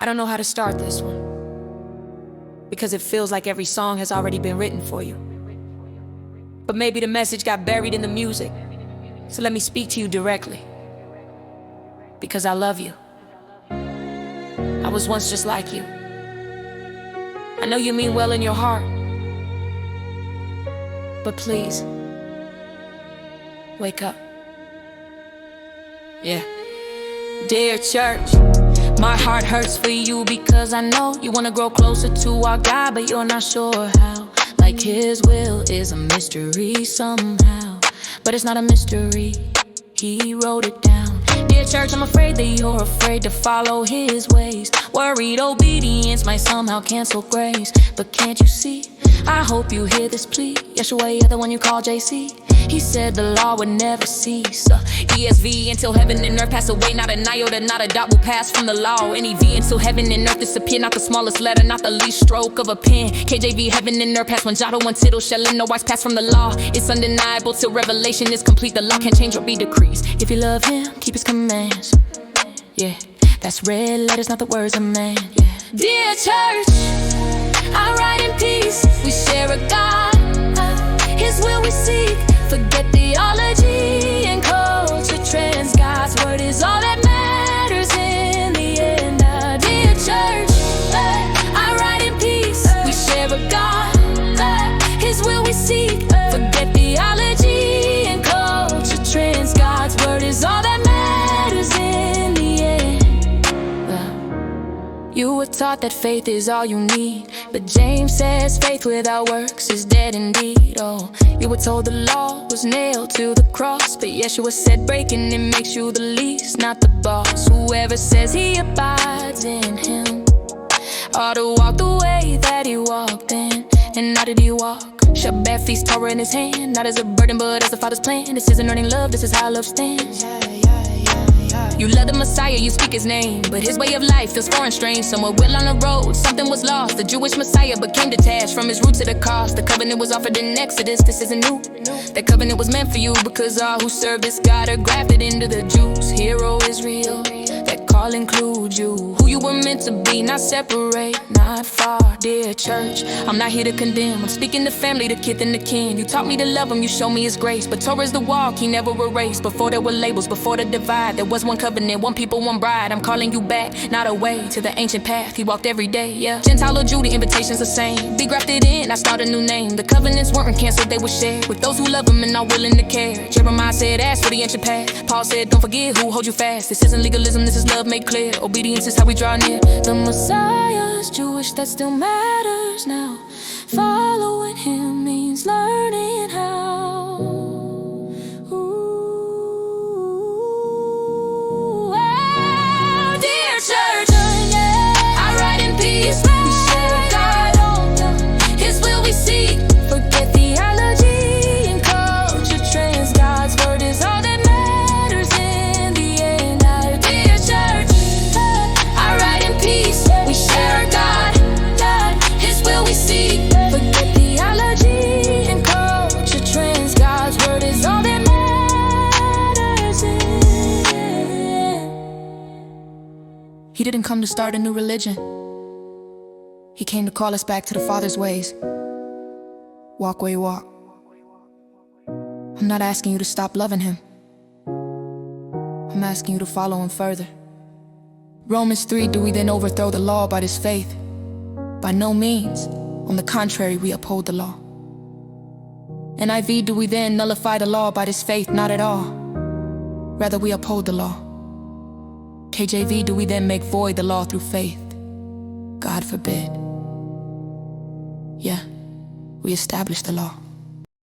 I don't know how to start this one, because it feels like every song has already been written for you. But maybe the message got buried in the music, so let me speak to you directly, because I love you. I was once just like you. I know you mean well in your heart, but please, wake up. Yeah. Dear church, my heart hurts for you because I know you wanna grow closer to our God, but you're not sure how. Like His will is a mystery somehow, but it's not a mystery, He wrote it down. Dear church, I'm afraid that you're afraid to follow His ways. Worried obedience might somehow cancel grace, but can't you see? I hope you hear this plea. Yeshua, the one you call JC. He said the law would never cease. ESV, until heaven and earth pass away, not an iota, not a dot will pass from the law. NEV, until heaven and earth disappear, not the smallest letter, not the least stroke of a pen. KJV, heaven and earth pass one jot or one tittle, shall in no wise pass from the law. It's undeniable till revelation is complete. The law can't change or be decreased. If you love Him, keep His commands. Yeah, that's red letters, not the words of man. Yeah. Dear church, I write in peace. We share a God, His will we seek. Forget theology and culture trends. God's word is all that matters in the end. Dear church, I write in peace. We share a God, His will we seek. Forget theology and culture trends. God's word is all that matters in the end. You were taught that faith is all you need, but James says faith without works is dead indeed. Oh, you were told the law was nailed to the cross, but Yeshua said breaking it makes you the least, not the boss. Whoever says he abides in Him ought to walk the way that He walked in. And how did He walk? Shabbat feast, Torah in His hand, not as a burden but as the Father's plan. This isn't earning love, this is how love stands. You love the Messiah, you speak His name, but His way of life feels foreign, strange. Somewhere well on the road, something was lost. The Jewish Messiah became detached from His roots at a cost. The covenant was offered in Exodus, this isn't new. That covenant was meant for you, because all who serve this God are grafted into the Jews. Hero Israel, that call includes you. Who you were meant to be, not separate, not far. Dear church, I'm not here to condemn. I'm speaking to family, the kith and the kin. You taught me to love Him, you show me His grace. But Torah is the walk He never erased. Before there were labels, before the divide, there was one covenant, one people, one bride. I'm calling you back, not away, to the ancient path He walked every day, yeah. Gentile or Jew, the invitation's the same. Be grafted in, I start a new name. The covenants weren't canceled, they were shared with those who love Him and are willing to care. Jeremiah said, ask for the ancient path. Paul said, don't forget who holds you fast. This isn't legalism, this is love made clear. Obedience is how we draw near. The Messiah's Jewish, that still matters now. Following Him means learning how. Ooh, oh, dear church, I write in peace. We share a God, His will we seek. Forget theology and culture trends. God's word is all that matters in the end. Dear church, I write in peace. We share a God, His will we seek. Forget theology and culture trends. God's word is all that matters in the end. He didn't come to start a new religion. He came to call us back to the Father's ways. Walk where you walk. I'm not asking you to stop loving Him. I'm asking you to follow Him further. Romans 3, do we then overthrow the law by this faith? By no means. On the contrary, we uphold the law. NIV, do we then nullify the law by this faith? Not at all. Rather, we uphold the law. KJV, do we then make void the law through faith? God forbid. Yeah, we establish the law.